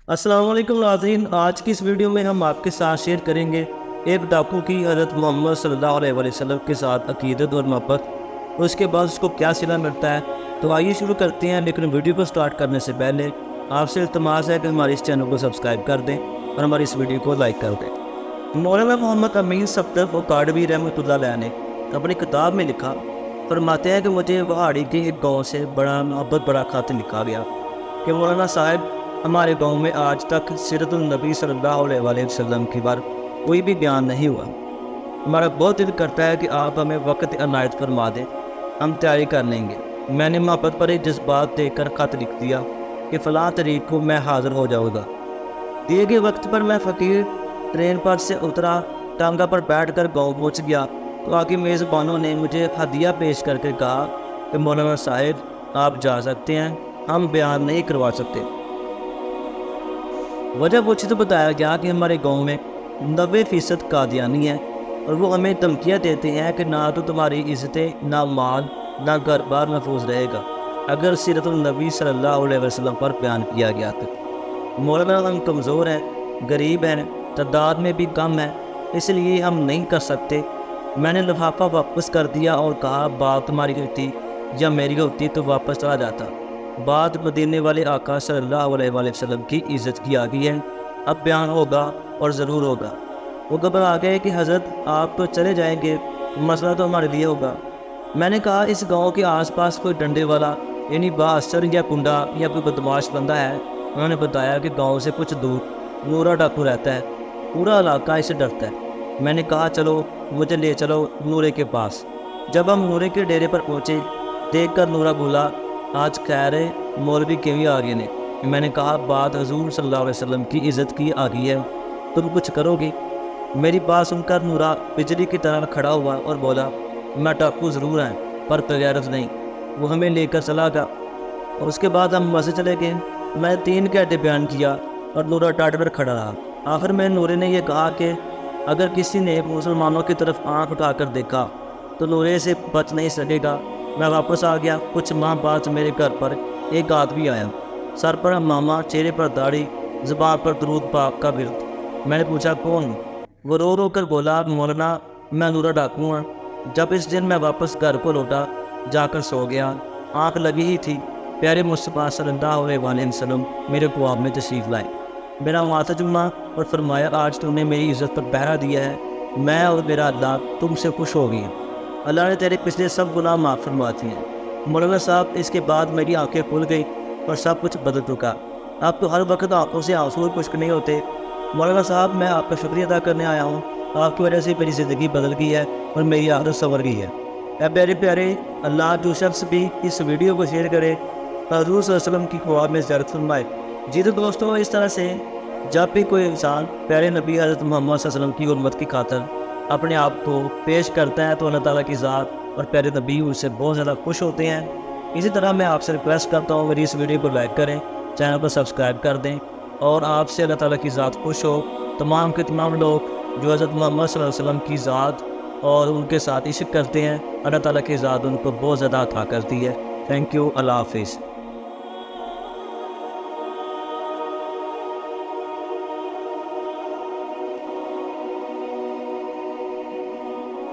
السلام علیکم ناظرین، آج کی اس ویڈیو میں ہم آپ کے ساتھ شیئر کریں گے ایک ڈاکو کی حضرت محمد صلی اللہ علیہ وسلم کے ساتھ عقیدت اور محبت، اور اس کے بعد اس کو کیا صلہ ملتا ہے۔ تو آئیے شروع کرتے ہیں، لیکن ویڈیو کو سٹارٹ کرنے سے پہلے آپ سے التماس ہے کہ ہمارے اس چینل کو سبسکرائب کر دیں اور ہماری اس ویڈیو کو لائک کر دیں۔ مولانا محمد امین صفدر کاڑوی رحمۃ اللہ علیہ نے اپنی کتاب میں لکھا، فرماتے ہیں کہ مجھے وہاڑی کے ایک گاؤں سے بڑا محبت بڑا خط لکھا گیا کہ مولانا صاحب، ہمارے گاؤں میں آج تک سیرت النبی صلی اللہ علیہ وسلم کی بار کوئی بھی بیان نہیں ہوا۔ ہمارا بہت دل کرتا ہے کہ آپ ہمیں وقت عنایت فرما دیں، ہم تیاری کر لیں گے۔ میں نے محبت پر ایک جذبات دے کر خط لکھ دیا کہ فلاں تاریخ کو میں حاضر ہو جاؤں گا۔ دیے گئے وقت پر میں فقیر ٹرین پر سے اترا، ٹانگا پر بیٹھ کر گاؤں پہنچ گیا تو آگے میزبانوں نے مجھے ہدیہ پیش کر کے کہا کہ مولانا صاحب آپ جا سکتے ہیں، ہم بیان نہیں کروا سکتے۔ وجہ پوچھی تو بتایا گیا کہ ہمارے گاؤں میں 90% قادیانی ہیں اور وہ ہمیں دھمکیاں دیتے ہیں کہ نہ تو تمہاری عزتیں، نہ مال، نہ گھر بار محفوظ رہے گا اگر سیرت النبی صلی اللہ علیہ وسلم پر بیان کیا گیا تو۔ مولانا ہم کمزور ہیں، غریب ہیں، تعداد میں بھی کم ہیں، اس لیے ہم نہیں کر سکتے۔ میں نے لفافہ واپس کر دیا اور کہا بات تمہاری ہوتی یا میری ہوتی تو واپس چلا جاتا۔ بات مدینے والے آقا صلی اللہ علیہ وسلم کی عزت کی آ گئی ہے، اب بیان ہوگا اور ضرور ہوگا۔ وہ گھبرا گئے کہ حضرت آپ تو چلے جائیں گے، مسئلہ تو ہمارے لیے ہوگا۔ میں نے کہا اس گاؤں کے آس پاس کوئی ڈنڈے والا یعنی بااثر یا کنڈا یا کوئی بدماش بندہ ہے؟ انہوں نے بتایا کہ گاؤں سے کچھ دور نورا ڈاکو رہتا ہے، پورا علاقہ اسے ڈرتا ہے۔ میں نے کہا چلو مجھے لے چلو نورے کے پاس۔ جب ہم نورے کے ڈیرے پر پہنچے، دیکھ کر نورا بولا آج خیر ہے، مولوی کیویں آ گئے نے؟ میں نے کہا بات حضور صلی اللہ علیہ وسلم کی عزت کی آ گئی ہے، تم کچھ کرو گی؟ میری بات سن کر نورا بجلی کی طرح کھڑا ہوا اور بولا میں ڈاکو ضرور ہیں پر غیرت نہیں۔ وہ ہمیں لے کر چلا گیا اور اس کے بعد ہم مسجد چلے گئے۔ میں 3 گھنٹے بیان کیا اور نورا ڈاٹ پر کھڑا رہا۔ آخر میں نورے نے یہ کہا کہ اگر کسی نے مسلمانوں کی طرف آنکھ اٹھا کر دیکھا تو نورے سے بچ نہیں سکے گا۔ میں واپس آ گیا۔ کچھ ماہ بعد میرے گھر پر ایک آدمی آیا، سر پر امامہ، چہرے پر داڑھی، زبان پر درود پاک کا ورد۔ میں نے پوچھا کون؟ وہ رو رو کر بولا مولانا میں نورا ڈاکو ہوں۔ جب اس دن میں واپس گھر کو لوٹا، جا کر سو گیا، آنکھ لگی ہی تھی، پیارے مصطفیٰ صلی اللہ علیہ وسلم میرے خواب میں تشریف لائے، میرا ماتھا چوما اور فرمایا آج تم نے میری عزت پر پہرا دیا ہے، میں اور میرا اللہ تم سے خوش ہو گئی۔ اللہ نے تیرے پچھلے سب گناہ معاف فرما دیے ہیں۔ مولانا صاحب اس کے بعد میری آنکھیں کھل گئی اور سب کچھ بدل چکا۔ اب تو ہر وقت آنکھوں سے آنسو خشک نہیں ہوتے۔ مولانا صاحب میں آپ کا شکریہ ادا کرنے آیا ہوں، آپ کی وجہ سے میری زندگی بدل گئی ہے اور میری عادت سنور گئی ہے۔ اے پیارے پیارے، اللہ جو شخص بھی اس ویڈیو کو شیئر کرے حضور صلی اللہ علیہ وسلم کی خواب میں زیارت فرمائے۔ جی تو دوستوں، اس طرح سے جب بھی کوئی انسان پیارے نبی حضرت محمد صلی اللہ علیہ وسلم کی حرمت کی خاطر اپنے آپ کو پیش کرتا ہے تو اللہ تعالیٰ کی ذات اور پیارے نبی اس سے بہت زیادہ خوش ہوتے ہیں۔ اسی طرح میں آپ سے ریکویسٹ کرتا ہوں میری اس ویڈیو کو لائک کریں، چینل کو سبسکرائب کر دیں، اور آپ سے اللہ تعالیٰ کی ذات خوش ہو۔ تمام کے تمام لوگ جو حضرت محمد صلی اللہ علیہ وسلم کی ذات اور ان کے ساتھ عشق کرتے ہیں، اللہ تعالیٰ کی ذات ان کو بہت زیادہ عطا کرتی ہے۔ تھینک یو، اللہ حافظ۔